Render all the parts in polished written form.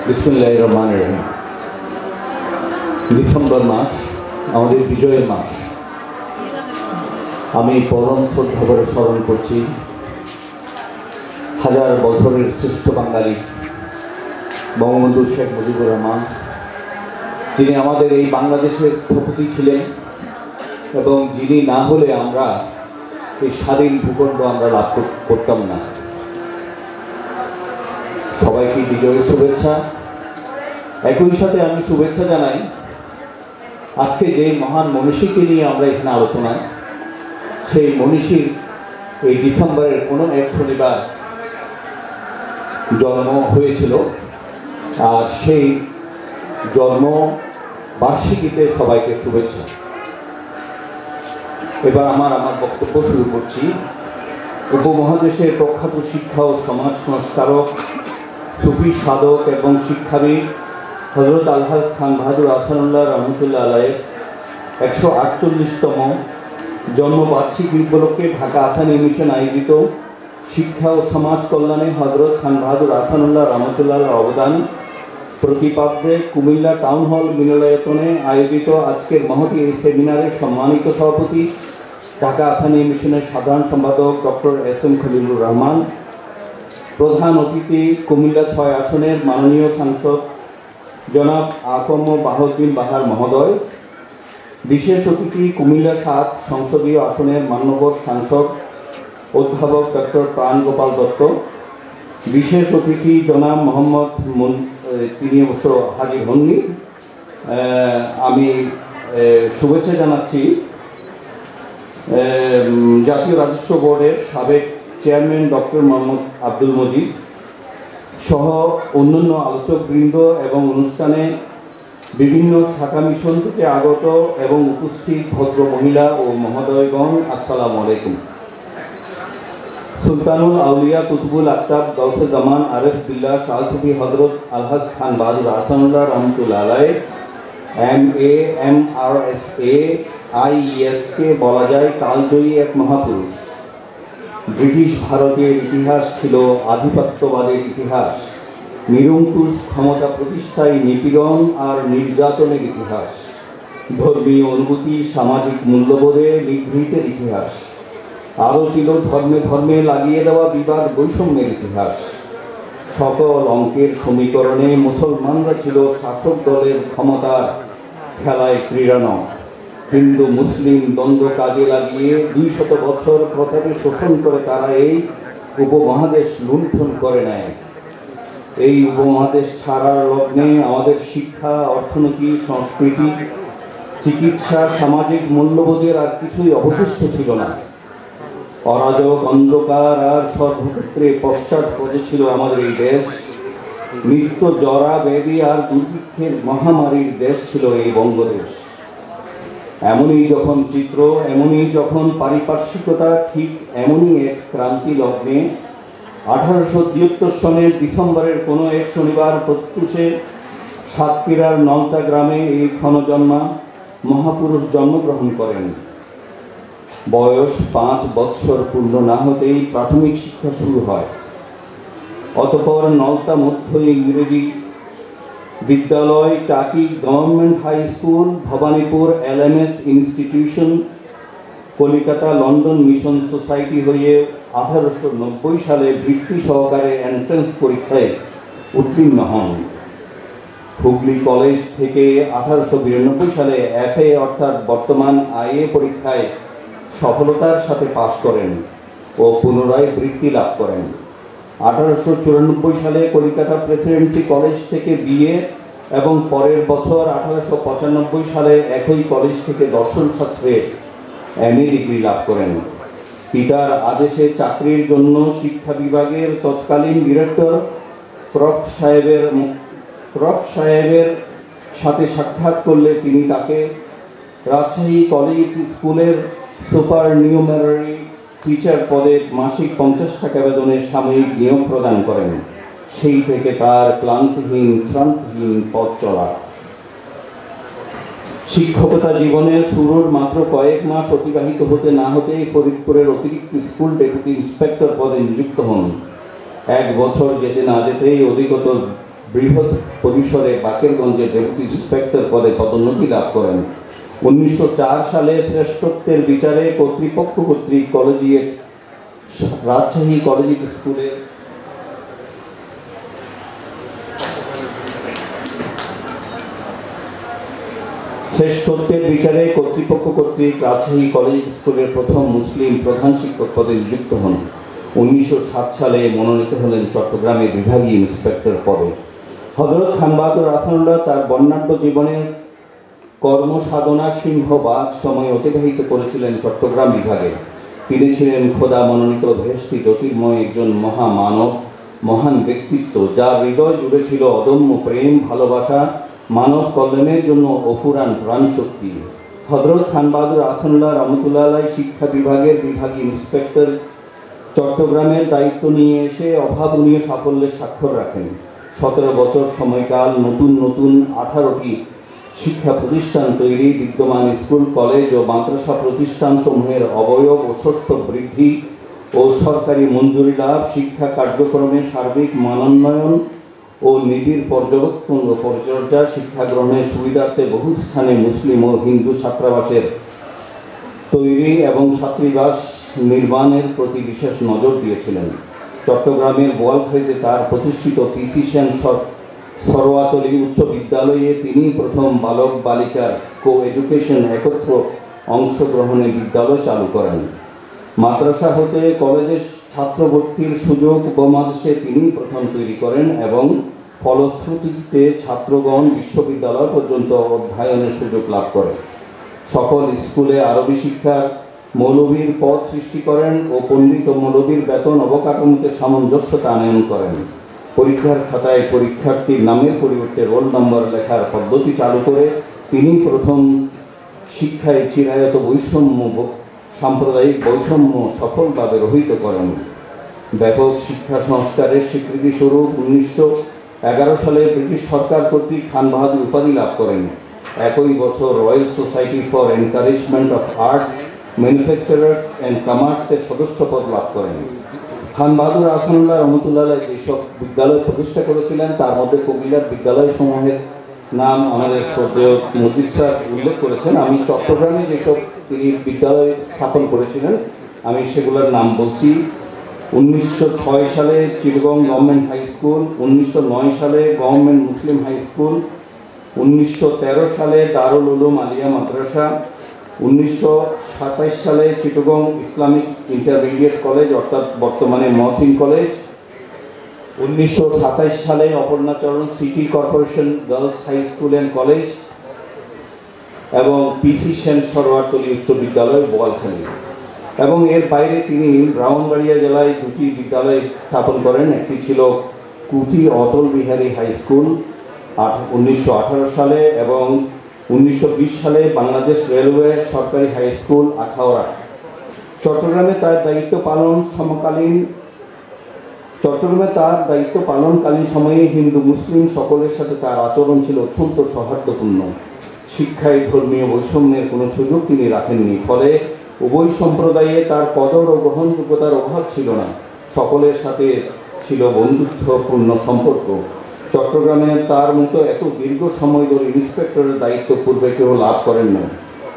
বিসমিল্লাহির রহমানির রহিম। ডিসেম্বর মাস আমাদের বিজয়ের মাস। আমি পরম শ্রদ্ধা করে স্মরণ করছি হাজার বছরের শ্রেষ্ঠ বাঙালি বঙ্গবন্ধু শেখ মুজিবুর রহমান, যিনি আমাদের এই বাংলাদেশের স্থপতি ছিলেন এবং যিনি না হলে আমরা এই স্বাধীন ভূখণ্ড আমরা লাভ করতাম না। সবাইকে বিজয়ের শুভেচ্ছা। একই সাথে আমি শুভেচ্ছা জানাই আজকে যে মহান মনীষীকে নিয়ে আমরা এখানে আলোচনায়, সেই মনীষীর এই ডিসেম্বরের কোনো এক শনিবার জন্ম হয়েছিল, আর সেই জন্ম বার্ষিকীতে সবাইকে শুভেচ্ছা। এবার আমার বক্তব্য শুরু করছি। উপমহাদেশের প্রখ্যাত শিক্ষা ও সমাজ সংস্কারক, সুফি সাধক এবং শিক্ষাবিদ হযরত আলহাজ খান বাহাদুর আহসানুল্লাহ রহমতুল্লাহ আলাইহির 148তম জন্মবার্ষিকী উপলক্ষে ঢাকা আহসানী মিশন আয়োজিত শিক্ষা ও সমাজ কল্যাণে হযরত খান বাহাদুর আহসানুল্লাহ রহমতুল্লাহ অবদান প্রতিপাদ্যে কুমিল্লা টাউন হল মিলনায়তনে আয়োজিত আজকের মহতী এই সেমিনারের সম্মানিত সভাপতি ঢাকা আহসানী মিশনের সাধারণ সম্পাদক ডক্টর এস.এম. খলিলুর রহমান, প্রধান অতিথি কুমিল্লা 6 আসনের মাননীয় সাংসদ জনাব আকম বাহাউদ্দিন বাহার মহোদয়, বিশেষ অতিথি কুমিল্লা 7 সংসদীয় আসনের মান্যবর সাংসদ অধ্যাপক ডক্টর প্রাণগোপাল দত্ত, বিশেষ অতিথি জনাব মোহাম্মদ তিনি অবশ্য হাজির হননি, আমি শুভেচ্ছা জানাচ্ছি জাতীয় রাজস্ব বোর্ডের সাবেক চেয়ারম্যান ডক্টর মোহাম্মদ আব্দুল মজিদ সহ অন্যান্য আলোচকবৃন্দ এবং অনুষ্ঠানে বিভিন্ন শাখা মিশন থেকে আগত এবং উপস্থিত ভদ্র মহিলা ও মহোদয়গণ, আসসালামু আলাইকুম। সুলতানুল আউলিয়া কুতুবুল আক্তাব গৌসে জামান আরিফ বিল্লাহ শাহ সুফি হযরত আলহাজ খান বাহাদুর আহসানুল্লাহ রহমতুল্লাহ আলাইহ MA MRSA IES কে বলা যায় কালজয়ী এক মহাপুরুষ। ব্রিটিশ ভারতের ইতিহাস ছিল আধিপত্যবাদের ইতিহাস, নিরঙ্কুশ ক্ষমতা প্রতিষ্ঠায় নিপীড়ন আর নির্যাতনের ইতিহাস, ধর্মীয় অনুভূতি সামাজিক মূল্যবোধে নিভৃতের ইতিহাস, আরও ছিল ধর্মে ধর্মে লাগিয়ে দেওয়া বিবাদ বৈষম্যের ইতিহাস। সকল অঙ্কের সমীকরণে মুসলমানরা ছিল শাসক দলের ক্ষমতার খেলায় ক্রীড়ানক। হিন্দু মুসলিম দ্বন্দ্ব কাজে লাগিয়ে 200 বছর প্রতাপে শোষণ করে তারা এই উপমহাদেশ লুণ্ঠন করে নেয়। এই উপমহাদেশ ছাড়ার লগ্নে আমাদের শিক্ষা, অর্থনীতি, সংস্কৃতি, চিকিৎসা, সামাজিক মূল্যবোধের আর কিছুই অবশিষ্ট ছিল না। অরাজক, অন্ধকার আর সর্বক্ষেত্রে পশ্চাৎপদে ছিল আমাদের এই দেশ। নিত্য জরা ব্যাধি আর দুর্ভিক্ষের মহামারীর দেশ ছিল এই বঙ্গদেশ। এমনই যখন চিত্র, এমনই যখন পারিপার্শ্বিকতা, ঠিক এমনই এক ক্রান্তি লগ্নে 1873 সনের ডিসেম্বরের কোনো এক শনিবার প্রত্যুষে সাতক্ষীরার নলতা গ্রামে এই ক্ষণজন্মা মহাপুরুষ জন্মগ্রহণ করেন। বয়স 5 বৎসর পূর্ণ না হতেই প্রাথমিক শিক্ষা শুরু হয়। অতঃপর নলতা মধ্য ইংরেজি বিদ্যালয়, Taki government high school, Bhowanipore LMS institution, Calcutta London mission society হয়ে 1890 সালে বৃত্তি সহকারে এন্ট্রান্স পরীক্ষায় উত্তীর্ণ হন। হুগলি কলেজ থেকে 1892 সালে FA অর্থাৎ বর্তমান IA পরীক্ষায় সফলতার সাথে পাশ করেন ও পুনরায় বৃত্তি লাভ করেন। 1894 সালে কলকাতা প্রেসিডেন্সি কলেজ থেকে BA এবং পরের বছর 1895 সালে একই কলেজ থেকে দর্শন শাস্ত্রে MA ডিগ্রি লাভ করেন। পিতার আদেশে চাকরির জন্য শিক্ষা বিভাগের তৎকালীন ডিরেক্টর ক্রফট সাহেবের সাথে সাক্ষাৎ করলে তিনি তাকে রাজশাহী কলেজ স্কুলের সুপার নিউমেরারি টিচার পদে মাসিক 50 টাকা বেতনের সাময়িক নিয়োগ প্রদান করেন। সেই থেকে তার ক্লান্তিহীন শ্রান্তিহীন পথ চলা। শিক্ষকতা জীবনের শুরুর মাত্র কয়েক মাস অতিবাহিত হতে না হতেই ফরিদপুরের অতিরিক্ত স্কুল ডেপুটি ইন্সপেক্টর পদে নিযুক্ত হন। 1 বছর যেতে না যেতেই অধিগত বৃহৎ পরিসরে বাকেরগঞ্জের ডেপুটি ইন্সপেক্টর পদে পদোন্নতি লাভ করেন। 1904 সালে শ্রেষ্ঠত্বের বিচারে কর্তৃপক্ষ কর্তৃক কলেজিয়েট রাজশাহী কলেজিয়েট স্কুলে রাজশাহী কলেজিয়েট স্কুলের প্রথম মুসলিম প্রধান শিক্ষক পদে নিযুক্ত হন। 1907 সালে মনোনীত হলেন চট্টগ্রামের বিভাগীয় ইন্সপেক্টর পদে। হযরত খান বাহাদুর আহসানুল্লাহ তার বর্ণাঢ্য জীবনের কর্মসাধনার সিংহভাগ সময় অতিবাহিত করেছিলেন চট্টগ্রাম বিভাগে। তিনি ছিলেন খোদা মনোনীত বেহেশতি জ্যোতির্ময় একজন মহামানব, মহান ব্যক্তিত্ব, যার হৃদয় জুড়ে ছিল অদম্য প্রেম, ভালোবাসা, মানব কল্যাণের জন্য অফুরান প্রাণশক্তি। হযরত খান বাহাদুর আহসানুল্লাহ রহমতুল্লাহ আলাইহি শিক্ষা বিভাগের বিভাগীয় ইন্সপেক্টর চট্টগ্রামের দায়িত্ব নিয়ে এসে অভাবনীয় সাফল্যের স্বাক্ষর রাখেন। 17 বছর সময়কাল নতুন 18টি শিক্ষা প্রতিষ্ঠান তৈরি, বিদ্যমান স্কুল, কলেজ ও মাদ্রাসা প্রতিষ্ঠানসমূহের অবয়ব ও ষষ্ঠ বৃদ্ধি ও সরকারি মঞ্জুরি লাভ, শিক্ষা কার্যক্রমের সার্বিক মানোন্নয়ন ও নিবিড় পর্যবেক্ষণ ও পরিচর্যা, শিক্ষা গ্রহণের সুবিধার্থে বহু স্থানে মুসলিম ও হিন্দু ছাত্রাবাসের তৈরি এবং ছাত্রীবাস নির্মাণের প্রতি বিশেষ নজর দিয়েছিলেন। চট্টগ্রামের বোয়ালখালীতে তার প্রতিষ্ঠিত পিসি সেন সরোয়াতলী উচ্চ বিদ্যালয়ে তিনি প্রথম বালক বালিকার কো-এডুকেশন একত্র অংশগ্রহণে বিদ্যালয় চালু করেন। মাদ্রাসা হতে কলেজে ছাত্রভর্তির সুযোগ উপমহাদেশে তিনি প্রথম তৈরি করেন এবং ফলশ্রুতিতে ছাত্রগণ বিশ্ববিদ্যালয় পর্যন্ত অধ্যয়নের সুযোগ লাভ করে। সকল স্কুলে আরবি শিক্ষার মৌলবীর পদ সৃষ্টি করেন ও পণ্ডিত ও মৌলবীর বেতন অবকাঠামোতে সামঞ্জস্যতা আনয়ন করেন। পরীক্ষার খাতায় পরীক্ষার্থীর নামের পরিবর্তে রোল নম্বর লেখার পদ্ধতি চালু করে তিনি প্রথম শিক্ষায় চিরায়ত সাম্প্রদায়িক বৈষম্য সফলভাবে রহিত করেন। ব্যাপক শিক্ষা সংস্কারের স্বীকৃতিস্বরূপ 1911 সালে ব্রিটিশ সরকার কর্তৃক খান বাহাদুর উপাধি লাভ করেন। একই বছর royal society for encouragement of arts, manufacturers and কমার্সের সদস্যপদ লাভ করেন। খান বাহাদুর আহসানুল্লাহ রহমতুল্লাহ আলাইহি যেসব বিদ্যালয় প্রতিষ্ঠা করেছিলেন তার মধ্যে কবিলার বিদ্যালয় সমূহের নাম আমাদের শ্রদ্ধেয় মুজিব স্যার উল্লেখ করেছেন। আমি চট্টগ্রামে যেসব তিনি বিদ্যালয় স্থাপন করেছিলেন আমি সেগুলোর নাম বলছি। 1906 সালে চিটগং গভর্নমেন্ট হাই স্কুল, 1909 সালে গভর্নমেন্ট মুসলিম হাই স্কুল, 1913 সালে দারুল উলুম আলিয়া মাদ্রাসা, 1927 সালে চিটগং ইসলামিক ইন্টারমিডিয়েট কলেজ অর্থাৎ বর্তমানে মহসিন কলেজ, 1927 সালে Aparnacharan city corporation girls high school and college এবং পিসি সেন সরোয়ারতলী উচ্চ বিদ্যালয় বোয়ালখালী। এবং এর বাইরে তিনি ব্রাহ্মণবাড়িয়া জেলায় 2টি বিদ্যালয় স্থাপন করেন। একটি ছিল কুটি অটল বিহারী হাই স্কুল 1918 সালে এবং 1920 সালে বাংলাদেশ রেলওয়ে সরকারি হাই স্কুল আখাউড়া। চট্টগ্রামে তার দায়িত্ব পালনকালীন সময়ে হিন্দু মুসলিম সকলের সাথে তার আচরণ ছিল অত্যন্ত সৌহার্দ্যপূর্ণ। শিক্ষায় ধর্মীয় বৈষম্যের কোনো সুযোগ তিনি রাখেননি, ফলে উভয় সম্প্রদায়ে তার কদর ও গ্রহণযোগ্যতার অভাব ছিল না। সকলের সাথে ছিল বন্ধুত্বপূর্ণ সম্পর্ক। চট্টগ্রামে তার মতো এত দীর্ঘ সময় ধরে ইন্সপেক্টরের দায়িত্ব পূর্বে কেউ লাভ করেন না,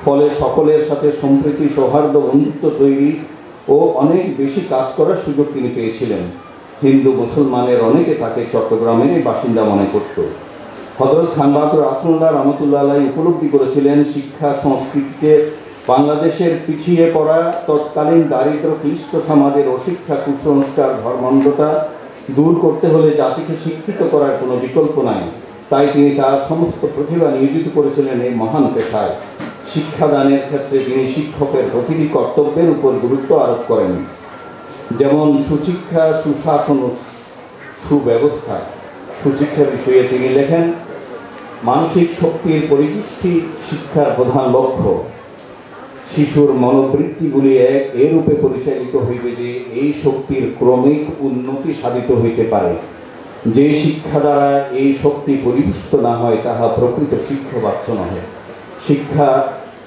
ফলে সকলের সাথে সম্প্রীতি, সৌহার্দ্য, বন্ধুত্ব তৈরি ও অনেক বেশি কাজ করার সুযোগ তিনি পেয়েছিলেন। হিন্দু মুসলমানের অনেকে তাকে চট্টগ্রামেরই বাসিন্দা মনে করত। হযরত খান বাহাদুর আহসানুল্লাহ রহমতুল্লাহ আলাইহি উপলব্ধি করেছিলেন শিক্ষা সংস্কৃতিতে বাংলাদেশের পিছিয়ে পড়া তৎকালীন দারিদ্র ক্লিষ্ট সমাজের অশিক্ষা, কুসংস্কার, ধর্মান্ধতা দূর করতে হলে জাতিকে শিক্ষিত করার কোনো বিকল্প নাই। তাই তিনি তার সমস্ত প্রতিভা নিয়োজিত করেছিলেন এই মহান পেশায়। শিক্ষাদানের ক্ষেত্রে তিনি শিক্ষকের প্রতিটি কর্তব্যের উপর গুরুত্ব আরোপ করেন, যেমন সুশিক্ষা, সুশাসন ও সুব্যবস্থা। সুশিক্ষা বিষয়ে তিনি লেখেন, মানসিক শক্তির পরিপুষ্টি শিক্ষার প্রধান লক্ষ্য। শিশুর মনোবৃত্তিগুলি এর রূপে পরিচালিত হইবে যে এই শক্তির ক্রমিক উন্নতি সাধিত হইতে পারে। যে শিক্ষা দ্বারা এই শক্তি পরিপুষ্ট না হয় তাহা প্রকৃত শিক্ষাবাচ্য নহে।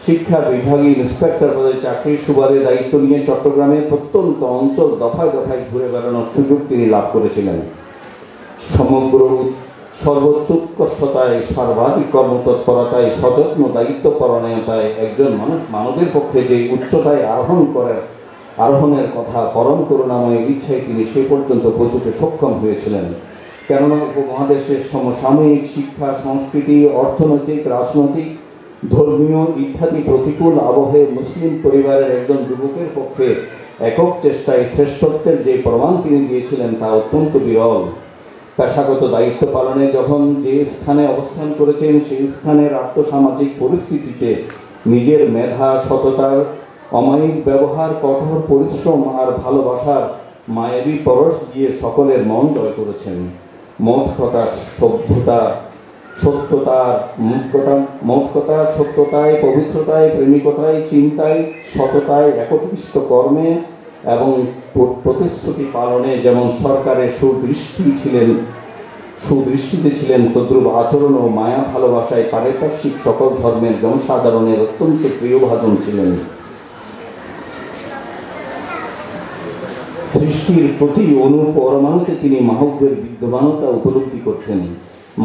শিক্ষা বিভাগীয় ইন্সপেক্টর পদে চাকরির সুবাদে দায়িত্ব নিয়ে চট্টগ্রামের প্রত্যন্ত অঞ্চল দফায় দফায় ঘুরে বেড়ানোর সুযোগ তিনি লাভ করেছিলেন। সমগ্র সর্বোচ্চ উৎকর্ষতায়, সর্বাধিক কর্মতৎপরতায়, সযত্ন দায়িত্বপরায়ণতায় একজন মানবের পক্ষে যে উচ্চতায় আরোহণের কথা পরম করুণাময় ইচ্ছায় তিনি সে পর্যন্ত পৌঁছতে সক্ষম হয়েছিলেন। কেননা উপমহাদেশের সমসাময়িক শিক্ষা, সংস্কৃতি, অর্থনৈতিক, রাজনৈতিক, ধর্মীয় ইত্যাদি প্রতিকূল আবহে মুসলিম পরিবারের একজন যুবকের পক্ষে একক চেষ্টায় শ্রেষ্ঠত্বের যে প্রমাণ তিনি দিয়েছিলেন তা অত্যন্ত বিরল। পেশাগত দায়িত্ব পালনে যখন যে স্থানে অবস্থান করেছেন সেই স্থানের আর্থসামাজিক পরিস্থিতিতে নিজের মেধা, সততার অমায়িক ব্যবহার, কঠোর পরিশ্রম আর ভালোবাসার মায়াবী পরশ দিয়ে সকলের মন জয় করেছেন। মোট কথা সত্যতায়, পবিত্রতায়, প্রেমিকতায়, চিন্তায়, সততায়, একনিষ্ঠ কর্মে এবং প্রতিশ্রুতি পালনে যেমন সরকারের সুদৃষ্টিতে ছিলেন, তদ্রূপ আচরণ ও মায়া ভালোবাসায় পারিপার্শ্বিক সকল ধর্মের জনসাধারণের অত্যন্ত প্রিয়ভাজন ছিলেন। সৃষ্টির প্রতি পরমাণুতে তিনি মাহব্বের বিদ্যমানতা উপলব্ধি করতেন।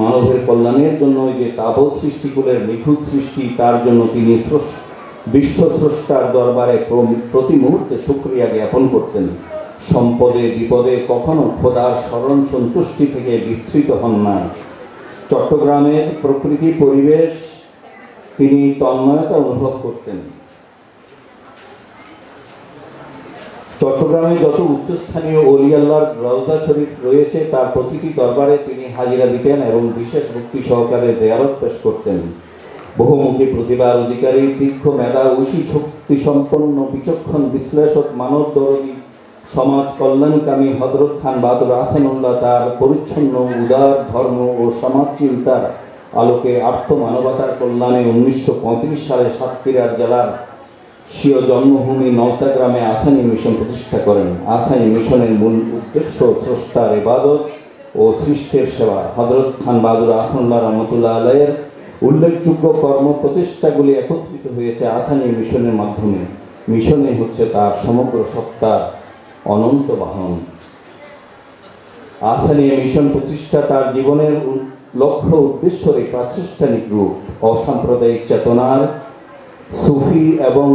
মানবের কল্যাণের জন্য যে তাবৎ সৃষ্টিকুলের নিখুঁত সৃষ্টি, তার জন্য তিনি বিশ্বস্রষ্টার দরবারে প্রতি মুহূর্তে শুকরিয়া জ্ঞাপন করতেন। সম্পদে বিপদে কখনো খোদার স্মরণ সন্তুষ্টি থেকে বিস্তৃত হন না। চট্টগ্রামের প্রকৃতি পরিবেশ তিনি তন্ময়তা অনুভব করতেন। চট্টগ্রামে যত উচ্চস্থানীয় ওলি আল্লাহর রওজা শরীফ রয়েছে তার প্রতিটি দরবারে তিনি হাজিরা দিতেন এবং বিশেষ ভক্তি সহকারে জিয়ারত পেশ করতেন। বহুমুখী প্রতিভার অধিকারী, তীক্ষ্ণ মেধা, ঐশী শক্তি সম্পন্ন, বিচক্ষণ বিশ্লেষক, মানব দরদী, সমাজ কল্যাণকামী হযরত খান বাহাদুর আহসানুল্লাহ তার পরিচ্ছন্ন উদার ধর্ম ও সমাজ চিন্তার আলোকে আর্থ মানবতার কল্যাণে 1935 সালে সাতক্ষীরা জেলার স্বীয় জন্মভূমি নওতা গ্রামে আসানি মিশন প্রতিষ্ঠা করেন। আসানি মিশনের মূল উদ্দেশ্য স্রষ্টার ইবাদত ও সৃষ্টির সেবা। হযরত খান বাহাদুর আহসানুল্লাহ রহমতুল্লাহ আলাইহির উল্লেখযোগ্য কর্ম প্রচেষ্টাগুলি একত্রিত হয়েছে আসানি মিশনের মাধ্যমে। মিশনে হচ্ছে তার সমগ্র সত্তার অনন্ত বাহন। আসানি মিশন প্রতিষ্ঠা তার জীবনের লক্ষ্য উদ্দেশ্যের প্রাতিষ্ঠানিক রূপ। অসাম্প্রদায়িক চেতনার, সুফি এবং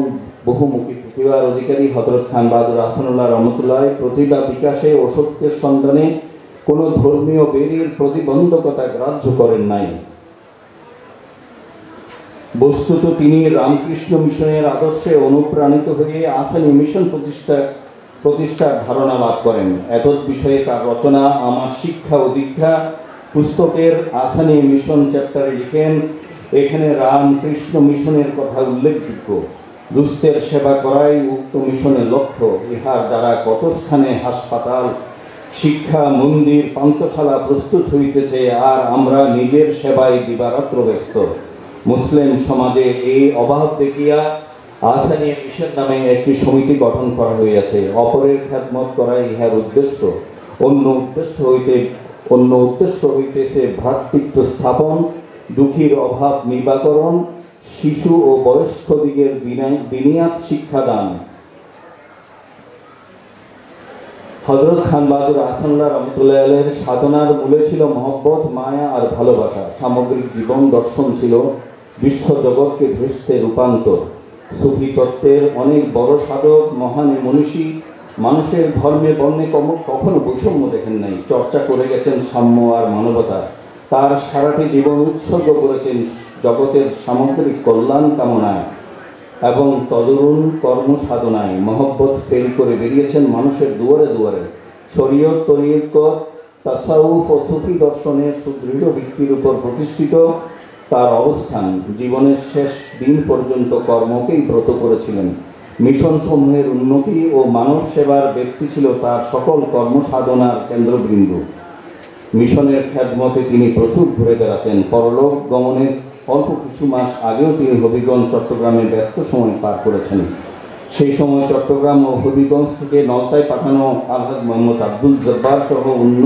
বহুমুখী প্রতিভার অধিকারী হযরত খান বাহাদুর আহসানুল্লাহ রহমতুল্লাহ প্রতিভা বিকাশে ও সত্যের সন্ধানে কোনো ধর্মীয় বেরির প্রতিবন্ধকতা গ্রাহ্য করেন নাই। বস্তুত তিনি রামকৃষ্ণ মিশনের আদর্শে অনুপ্রাণিত হয়ে আসানি মিশন প্রতিষ্ঠার ধারণা লাভ করেন। এতদ বিষয়ে তার রচনা আমার শিক্ষা ও দীক্ষা পুস্তকের আসানি মিশন চ্যাপ্টারে লিখেন, এখানে রামকৃষ্ণ মিশনের কথা উল্লেখযোগ্য। দুস্থের সেবা করাই উক্ত মিশনের লক্ষ্য। ইহার দ্বারা কত স্থানে হাসপাতাল, শিক্ষা, মন্দির, পান্থশালা প্রস্তুত হইতেছে, আর আমরা নিজের সেবায় দিবারাত্র ব্যস্ত। মুসলিম সমাজে এই অভাব দেখিয়া আসানি মিশন নামে একটি সমিতি গঠন করা হইয়াছে। অপরের খেদমত করাই ইহার উদ্দেশ্য। অন্য উদ্দেশ্য হইতেছে ভ্রাতৃত্ব স্থাপন, দুঃখীর অভাব নিবারণ, শিশু ও বয়স্কদিগের দিনিয়াত শিক্ষাদান। হযরত খান বাহাদুর আহসানুল্লাহ রহমতুল্লাহ আলাইহির সাধনার মূলে ছিল মহব্বত, মায়া আর ভালোবাসা। সামগ্রিক জীবন দর্শন ছিল বিশ্বজগৎকে ভেস্তে রূপান্তর। সুফি তত্ত্বের অনেক বড় সাধক, মহান মনীষী মানুষের ধর্মে বর্ণে কখনো বৈষম্য দেখেন নাই। চর্চা করে গেছেন সাম্য আর মানবতা। তার সারাটি জীবন উৎসর্গ করেছেন জগতের সামগ্রিক কল্যাণ কামনায় এবং তদরুণ কর্মসাধনায়। মহব্বত ফেল করে বেরিয়েছেন মানুষের দুয়ারে দুয়ারে। শরীয়ত, তরিকত, তাসাউফ ও সুফি দর্শনের সুদৃঢ় ভিত্তির উপর প্রতিষ্ঠিত তার অবস্থান। জীবনের শেষ দিন পর্যন্ত কর্মকেই ব্রত করেছিলেন। মিশন সমূহের উন্নতি ও মানব সেবার ব্যক্তি ছিল তার সকল কর্মসাধনার কেন্দ্রবিন্দু। মিশনের খেদমতে তিনি প্রচুর ঘুরে বেড়াতেন। পরলোক গমনের অল্প কিছু মাস আগেও তিনি হবিগঞ্জ, চট্টগ্রামে ব্যস্ত সময় পার করেছেন। সেই সময় চট্টগ্রাম ও হবিগঞ্জ থেকে নলতায় পাঠানো আলহাজ মোহাম্মদ আব্দুল জব্বার সহ অন্য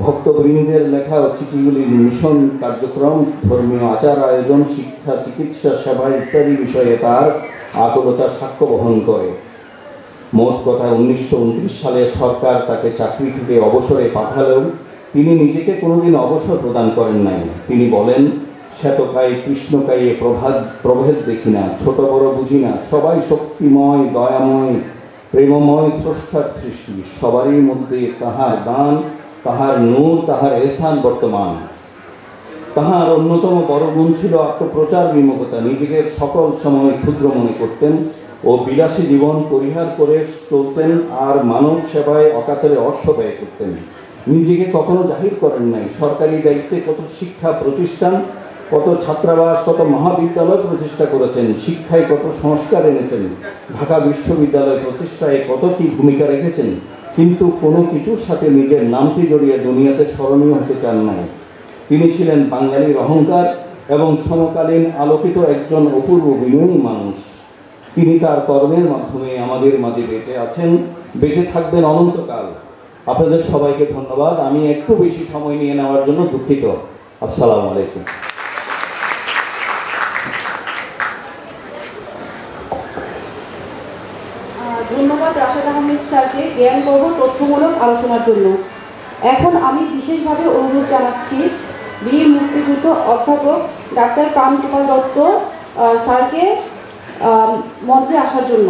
ভক্তবৃন্দের লেখা চিঠিগুলি মিশন কার্যক্রম, ধর্মীয় আচার আয়োজন, শিক্ষা, চিকিৎসা সেবা ইত্যাদি বিষয়ে তার আকুলতার সাক্ষ্য বহন করে। মোট কথা 1929 সালে সরকার তাকে চাকরি থেকে অবসরে পাঠালেও তিনি নিজেকে কোনোদিন অবসর প্রদান করেন নাই। তিনি বলেন, শ্বেতকায় কৃষ্ণকায়ে প্রভেদ দেখি না, ছোট বড় বুঝি না, সবাই শক্তিময় দয়াময় প্রেমময় স্রষ্টার সৃষ্টি, সবারই মধ্যে তাহার দান, তাহার নূর, তাহার এহসান বর্তমান। তাহার অন্যতম বড় গুণ ছিল আত্মপ্রচার বিমুখতা। নিজেকে সকল সময় ক্ষুদ্র মনে করতেন ও বিলাসী জীবন পরিহার করে চলতেন, আর মানব সেবায় অকাতরে অর্থ ব্যয় করতেন। নিজেকে কখনো জাহির করেন নাই। সরকারি দায়িত্বে কত শিক্ষা প্রতিষ্ঠান, কত ছাত্রাবাস, কত মহাবিদ্যালয় প্রতিষ্ঠা করেছেন, শিক্ষায় কত সংস্কার এনেছেন, ঢাকা বিশ্ববিদ্যালয় প্রতিষ্ঠায় কত কি ভূমিকা রেখেছেন, কিন্তু কোনো কিছুর সাথে নিজের নামটি জড়িয়ে দুনিয়াতে স্মরণীয় হতে চান নাই। তিনি ছিলেন বাঙালির অহংকার এবং সমকালীন আলোকিত একজন অপূর্ব বিনয়ী মানুষ। তিনি তার কর্মের মাধ্যমে আমাদের মাঝে বেঁচে আছেন, বেঁচে থাকবেন অনন্তকাল। আপনাদের সবাইকে ধন্যবাদ। আমি একটু বেশি সময় নিয়ে নেওয়ার জন্য দুঃখিত। আসসালামু আলাইকুম। ধন্যবাদ রাশেদ আহমেদ স্যারকে জ্ঞান গর্ভ তথ্যমূলক আলোচনার জন্য। এখন আমি বিশেষভাবে অনুরোধ জানাচ্ছি বীর মুক্তিযুদ্ধ অধ্যাপক ডাক্তার প্রাণকুমার দত্ত স্যারকে মঞ্চে আসার জন্য।